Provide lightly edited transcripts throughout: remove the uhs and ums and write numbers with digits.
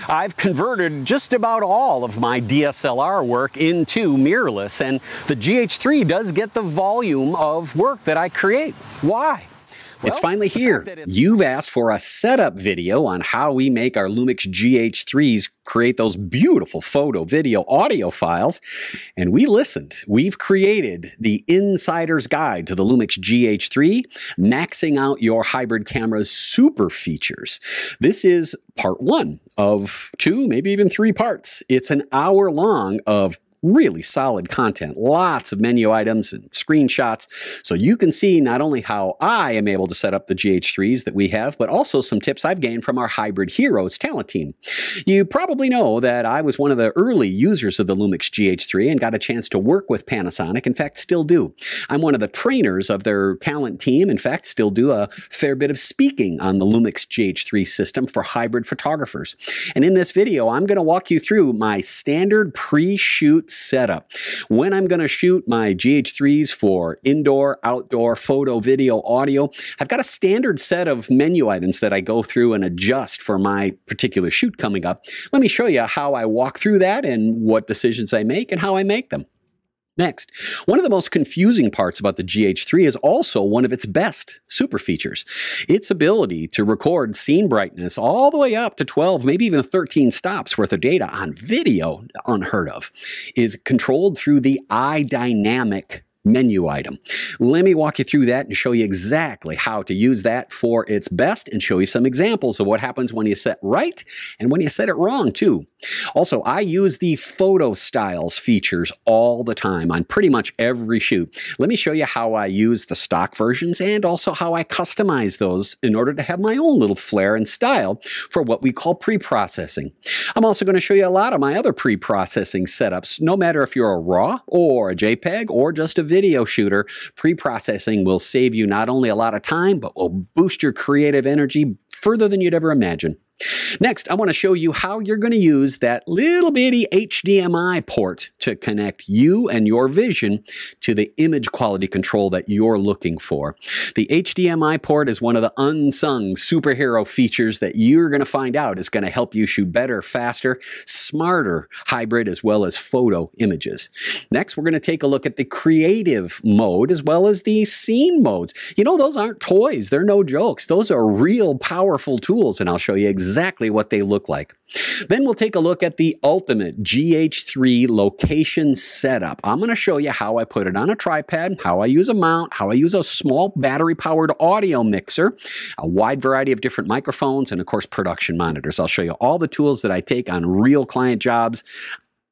I've converted just about all of my DSLR work into mirrorless, and the GH3 does get the volume of work that I create. Why? Well, it's finally here. You've asked for a setup video on how we make our Lumix GH3s create those beautiful photo, video, audio files, and we listened. We've created the insider's guide to the Lumix GH3, maxing out your hybrid camera's super features. This is part 1 of 2, maybe even 3 parts. It's an hour long of really solid content, lots of menu items and screenshots, so you can see not only how I am able to set up the GH3s that we have, but also some tips I've gained from our Hybrid Heroes talent team. You probably know that I was one of the early users of the Lumix GH3 and got a chance to work with Panasonic, in fact, still do. I'm one of the trainers of their talent team, in fact, still do a fair bit of speaking on the Lumix GH3 system for hybrid photographers. And in this video, I'm going to walk you through my standard pre-shoot setup. When I'm going to shoot my GH3s for indoor, outdoor, photo, video, audio, I've got a standard set of menu items that I go through and adjust for my particular shoot coming up. Let me show you how I walk through that and what decisions I make and how I make them. Next, one of the most confusing parts about the GH3 is also one of its best super features. Its ability to record scene brightness all the way up to 12, maybe even 13 stops worth of data on video, unheard of, is controlled through the iDynamic menu item. Let me walk you through that and show you exactly how to use that for its best and show you some examples of what happens when you set right and when you set it wrong too. Also, I use the photo styles features all the time on pretty much every shoot. Let me show you how I use the stock versions and also how I customize those in order to have my own little flair and style for what we call pre-processing. I'm also going to show you a lot of my other pre-processing setups. No matter if you're a RAW or a JPEG or just a video shooter, pre-processing will save you not only a lot of time, but will boost your creative energy further than you'd ever imagine. Next, I want to show you how you're going to use that little bitty HDMI port to connect you and your vision to the image quality control that you're looking for. The HDMI port is one of the unsung superhero features that you're going to find out is going to help you shoot better, faster, smarter hybrid as well as photo images. Next, we're going to take a look at the creative mode as well as the scene modes. You know, those aren't toys. They're no jokes. Those are real powerful tools, and I'll show you exactly what they look like. Then we'll take a look at the ultimate GH3 location setup. I'm going to show you how I put it on a tripod, how I use a mount, how I use a small battery-powered audio mixer, a wide variety of different microphones, and of course production monitors. I'll show you all the tools that I take on real client jobs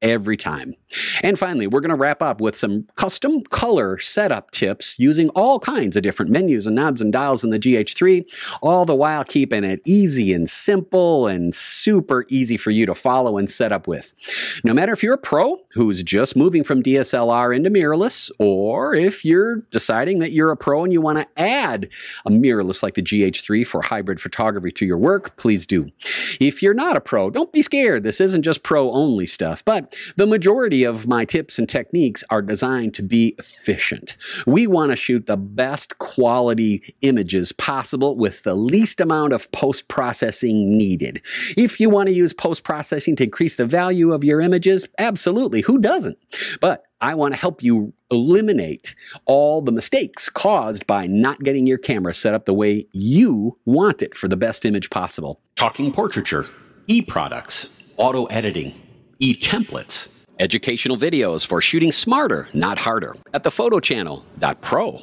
every time. And finally, we're going to wrap up with some custom color setup tips using all kinds of different menus and knobs and dials in the GH3, all the while keeping it easy and simple and super easy for you to follow and set up with. No matter if you're a pro who's just moving from DSLR into mirrorless, or if you're deciding that you're a pro and you want to add a mirrorless like the GH3 for hybrid photography to your work, please do. If you're not a pro, don't be scared. This isn't just pro-only stuff, but the majority of my tips and techniques are designed to be efficient. We want to shoot the best quality images possible with the least amount of post-processing needed. If you want to use post-processing to increase the value of your images, absolutely, who doesn't? But I want to help you eliminate all the mistakes caused by not getting your camera set up the way you want it for the best image possible. Talking portraiture, e-products, auto editing, e-templates, educational videos for shooting smarter, not harder, at thePHOTOchannel.pro.